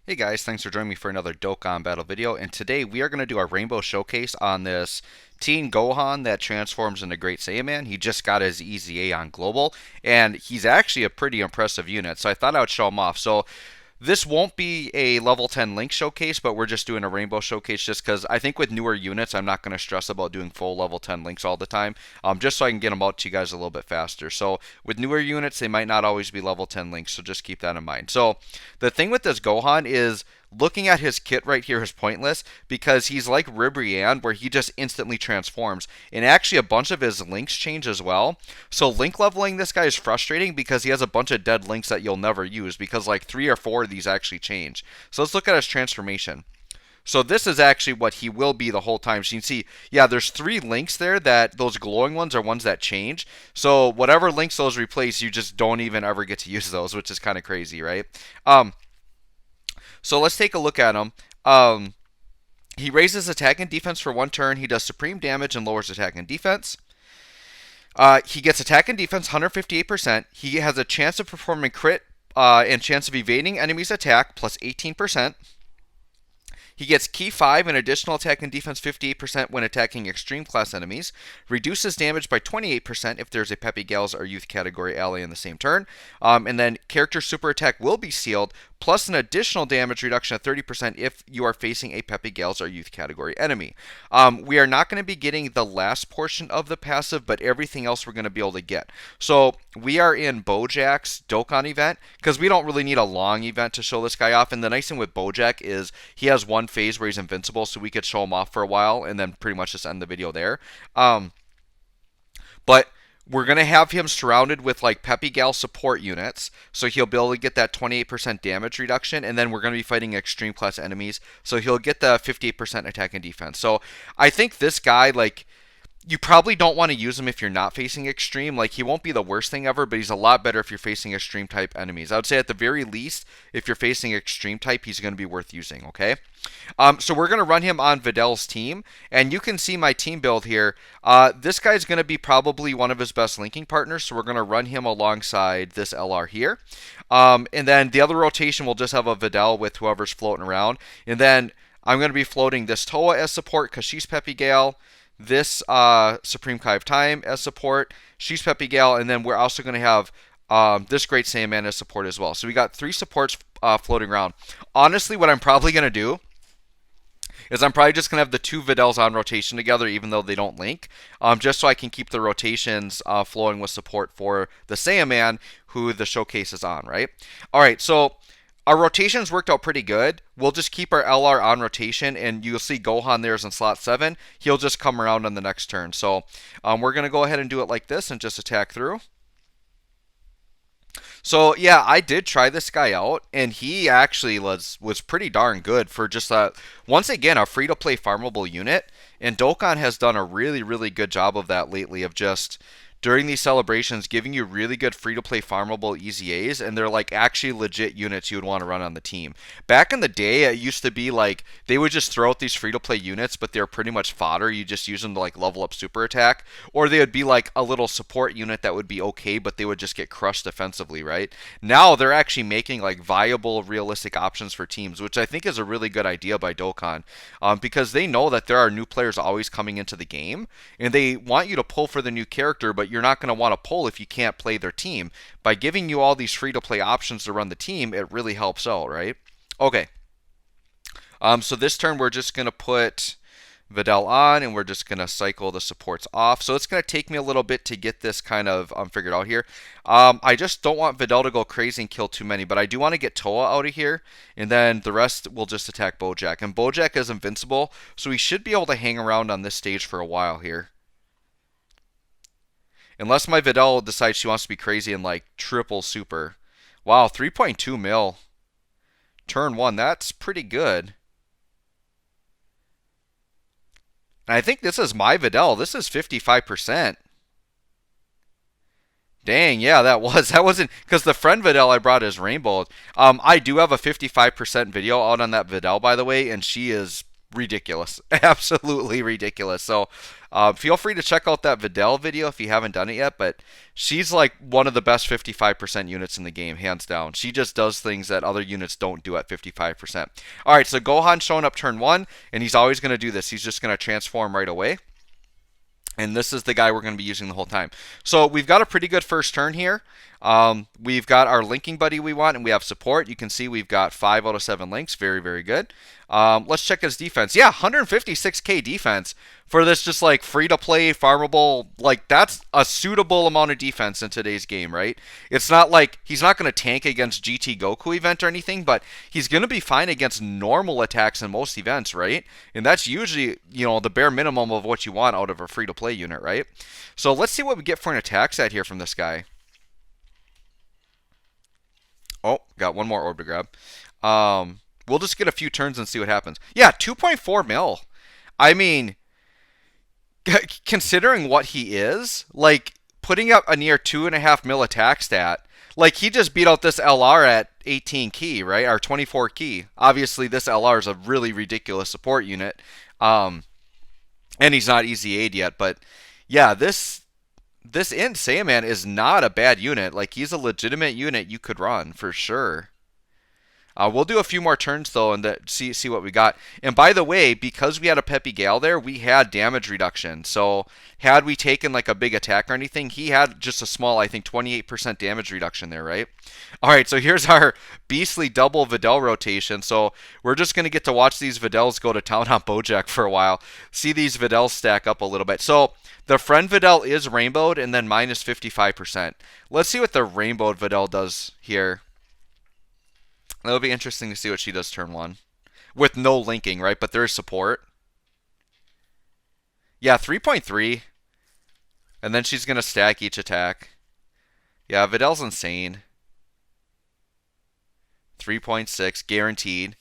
Hey guys, thanks for joining me for another Dokkan Battle video, and today we are going to do our Rainbow Showcase on this Teen Gohan that transforms into Great Saiyaman. He just got his EZA on Global, and he's actually a pretty impressive unit, so I thought I would show him off. So this won't be a level 10 Link showcase, but we're just doing a Rainbow showcase just because I think with newer units, I'm not going to stress about doing full level 10 Links all the time, just so I can get them out to you guys a little bit faster. So with newer units, they might not always be level 10 Links, so just keep that in mind. So the thing with this Gohan is looking at his kit right here is pointless because he's like Ribrianne where he just instantly transforms. And actually a bunch of his links change as well. So link leveling this guy is frustrating because he has a bunch of dead links that you'll never use because like 3 or 4 of these actually change. So let's look at his transformation. So this is actually what he will be the whole time. So you can see, yeah, there's 3 links there that those glowing ones are ones that change. So whatever links those replace, you just don't even ever get to use those, which is kind of crazy, right? So let's take a look at him. He raises attack and defense for 1 turn. He does supreme damage and lowers attack and defense. He gets attack and defense 158%. He has a chance of performing crit and chance of evading enemies' attack plus 18%. He gets Key 5 and additional attack and defense 58% when attacking extreme class enemies. Reduces damage by 28% if there's a Peppy Gals or Youth category ally in the same turn. And then character super attack will be sealed, plus an additional damage reduction of 30% if you are facing a Peppy Gals or Youth category enemy. We are not going to be getting the last portion of the passive, but everything else we're going to be able to get. So we are in Bojack's Dokkan event because we don't really need a long event to show this guy off. And the nice thing with Bojack is he has one phase where he's invincible, so we could show him off for a while and then pretty much just end the video there. But we're going to have him surrounded with like Peppy Gal support units, so he'll be able to get that 28% damage reduction, and then we're going to be fighting extreme class enemies, so he'll get the 58% attack and defense. So I think this guy, like, you probably don't want to use him if you're not facing extreme. Like, he won't be the worst thing ever, but he's a lot better if you're facing extreme type enemies. I would say at the very least, if you're facing extreme type, he's going to be worth using, okay? So we're going to run him on Videl's team, and you can see my team build here. This guy's going to be probably one of his best linking partners, so we're going to run him alongside this LR here. And then the other rotation will just have a Videl with whoever's floating around. And then I'm going to be floating this Toa as support because she's Peppy Gale. This Supreme Kai of Time as support. She's Peppy Gal, and then we're also going to have this Great Saiyaman as support as well. So we got 3 supports floating around. Honestly, what I'm probably going to do is I'm probably just going to have the 2 Videls on rotation together, even though they don't link, just so I can keep the rotations flowing with support for the Saiyaman, who the showcase is on, right? All right, so our rotations worked out pretty good. We'll just keep our LR on rotation, and you'll see Gohan there's in slot 7. He'll just come around on the next turn. So we're going to go ahead and do it like this and just attack through. So yeah, I did try this guy out, and he actually was pretty darn good for just once again a free-to-play farmable unit. And Dokkan has done a really good job of that lately, of just during these celebrations giving you really good free-to-play farmable EZAs, and they're like actually legit units you would want to run on the team. Back in the day, it used to be like they would just throw out these free-to-play units, but they're pretty much fodder. You just use them to like level up super attack, or they would be like a little support unit that would be okay, but they would just get crushed defensively, right? Now they're actually making like viable, realistic options for teams, which I think is a really good idea by Dokkan, because they know that there are new players always coming into the game, and they want you to pull for the new character, but you're not going to want to pull if you can't play their team. By giving you all these free-to-play options to run the team, it really helps out, right? Okay. So this turn we're just going to put Videl on, and we're just going to cycle the supports off. So it's going to take me a little bit to get this kind of figured out here. I just don't want Videl to go crazy and kill too many, but I do want to get Toa out of here, and then the rest will just attack Bojack. And Bojack is invincible, so he should be able to hang around on this stage for a while here. Unless my Videl decides she wants to be crazy and like triple super. Wow, 3.2 mil. Turn 1, that's pretty good. And I think this is my Videl. This is 55%. Dang, yeah, that wasn't because the friend Videl I brought is Rainbow. I do have a 55% video out on that Videl, by the way, and she is ridiculous. Absolutely ridiculous. So feel free to check out that Videl video if you haven't done it yet, but she's like one of the best 55% units in the game, hands down. She just does things that other units don't do at 55%. All right, so Gohan showing up turn 1, and he's always going to do this. He's just going to transform right away. And this is the guy we're going to be using the whole time. So we've got a pretty good first turn here. We've got our linking buddy we want, and we have support. You can see we've got 5 out of 7 links. Very, very good. Let's check his defense. Yeah, 156k defense for this just like free-to-play, farmable. Like, that's a suitable amount of defense in today's game, right? It's not like he's not going to tank against GT Goku event or anything, but he's going to be fine against normal attacks in most events, right? And that's usually, the bare minimum of what you want out of a free-to-play unit, right? So let's see what we get for an attack set here from this guy. Oh, got one more orb to grab. We'll just get a few turns and see what happens. Yeah, 2.4 mil. I mean, considering what he is, like, putting up a near 2.5 mil attack stat, like, he just beat out this LR at 18 key, right? Or 24 key. Obviously, this LR is a really ridiculous support unit. And he's not easy aid yet, but yeah, this Int Saiyaman is not a bad unit. Like, he's a legitimate unit you could run for sure. We'll do a few more turns though and see what we got. And by the way, because we had a Peppy Gal there, we had damage reduction. So had we taken like a big attack or anything, he had just a small, I think, 28% damage reduction there, right? All right, so here's our beastly double Videl rotation. So we're just going to get to watch these Videls go to town on Bojack for a while. See these Videls stack up a little bit. So the friend Videl is rainbowed and then minus 55%. Let's see what the rainbowed Videl does here. That'll be interesting to see what she does turn 1. With no linking, right? But there is support. Yeah, 3.3. And then she's going to stack each attack. Yeah, Videl's insane. 3.6, guaranteed.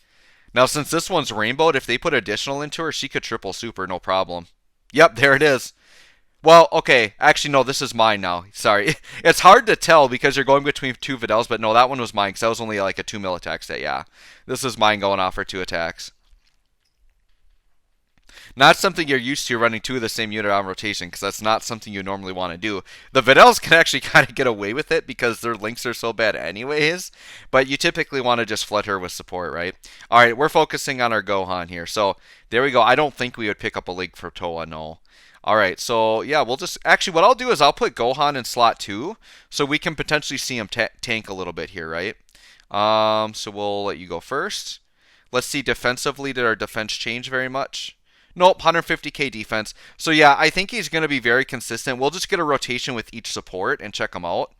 Now, since this one's rainbowed, if they put additional into her, she could triple super, no problem. Yep, there it is. Well, okay. Actually, no, this is mine now. Sorry. It's hard to tell because you're going between two Videls, but no, that one was mine because that was only like a 2 mil attack stat. Yeah. This is mine going off for 2 attacks. Not something you're used to running 2 of the same unit on rotation because that's not something you normally want to do. The Videls can actually kind of get away with it because their links are so bad anyways, but you typically want to just flood her with support, right? All right, we're focusing on our Gohan here. So there we go. I don't think we would pick up a link for Toa, no. All right, so yeah, we'll just actually what I'll do is I'll put Gohan in slot 2 so we can potentially see him tank a little bit here, right? So we'll let you go first. Let's see defensively, did our defense change very much? Nope, 150k defense. So yeah, I think he's going to be very consistent. We'll just get a rotation with each support and check him out.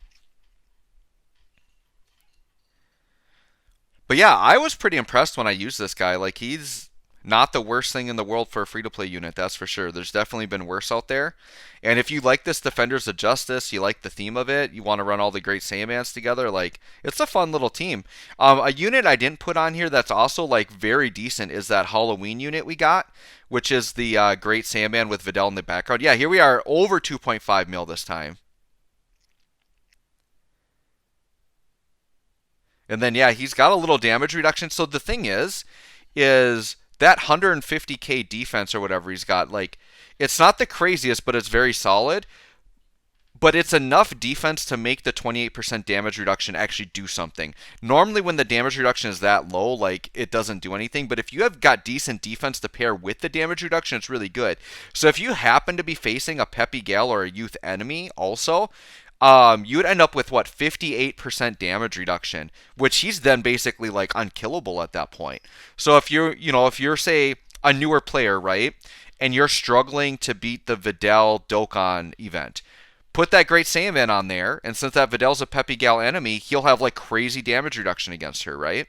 But yeah, I was pretty impressed when I used this guy. Like, he's not the worst thing in the world for a free-to-play unit, that's for sure. There's definitely been worse out there. And if you like this Defenders of Justice, you like the theme of it, you want to run all the great Saiyamans together, like, it's a fun little team. A unit I didn't put on here that's also, like, very decent is that Halloween unit we got, which is the great Saiyaman with Videl in the background. Yeah, here we are, over 2.5 mil this time. And then, yeah, he's got a little damage reduction. So the thing is that 150k defense or whatever he's got, like, it's not the craziest, but it's very solid. But it's enough defense to make the 28% damage reduction actually do something. Normally when the damage reduction is that low, like, it doesn't do anything. But if you have got decent defense to pair with the damage reduction, it's really good. So if you happen to be facing a Peppy Gal or a youth enemy also, you would end up with, what, 58% damage reduction, which he's then basically, like, unkillable at that point. So if you're, say, a newer player, right, and you're struggling to beat the Videl Dokkan event, put that Great Saiyaman on there, and since that Videl's a Peppy Gal enemy, he'll have, like, crazy damage reduction against her, right?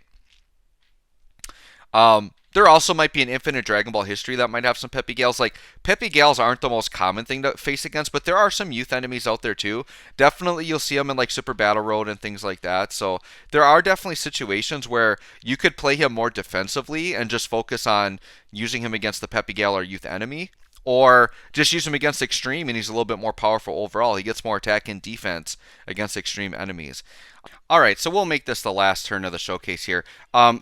There also might be an Infinite Dragon Ball history that might have some Peppy Gals. Like, Peppy Gals aren't the most common thing to face against, but there are some youth enemies out there too. Definitely you'll see them in, like, Super Battle Road and things like that. So there are definitely situations where you could play him more defensively and just focus on using him against the Peppy Gal or youth enemy. Or just use him against Extreme and he's a little bit more powerful overall. He gets more attack and defense against Extreme enemies. All right, so we'll make this the last turn of the showcase here.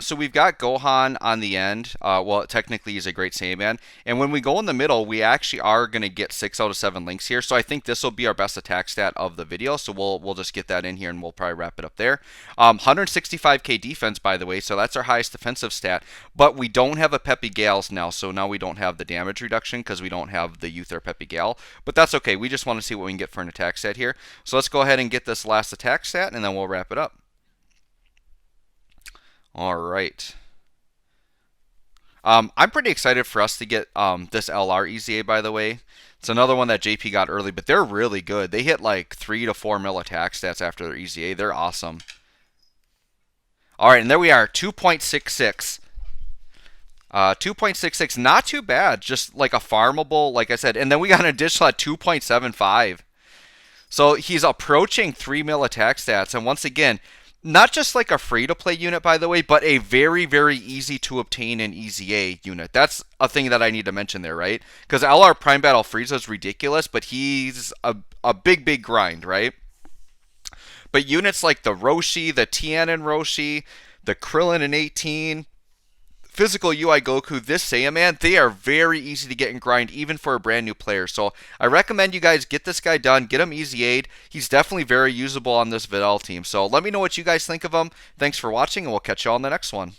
So we've got Gohan on the end. Well, technically he's a great Saiyaman. And when we go in the middle, we actually are going to get 6 out of 7 links here. So I think this will be our best attack stat of the video. So we'll just get that in here and we'll probably wrap it up there. 165k defense, by the way. So that's our highest defensive stat. But we don't have a Peppy Gals now. So now we don't have the damage reduction because we don't have the Youth or Peppy Gal. But that's okay. We just want to see what we can get for an attack stat here. So let's go ahead and get this last attack stat and then we'll wrap it up. All right. I'm pretty excited for us to get this LR EZA, by the way. It's another one that JP got early, but they're really good. They hit like 3 to 4 mil attack stats after their EZA. They're awesome. All right, and there we are, 2.66. 2.66, not too bad. Just like a farmable, like I said. And then we got an additional at 2.75. So he's approaching 3 mil attack stats. And once again, not just like a free-to-play unit, by the way, but a very, very easy to obtain an EZA unit. That's a thing that I need to mention there, right? Because LR Prime Battle Frieza is ridiculous, but he's a big, big grind, right? But units like the Roshi, the Tien and Roshi, the Krillin in 18, Physical UI Goku, this Saiyaman, they are very easy to get and grind even for a brand new player. So I recommend you guys get this guy done, get him easy aid. He's definitely very usable on this Vidal team. So let me know what you guys think of him. Thanks for watching, and we'll catch you all in the next one.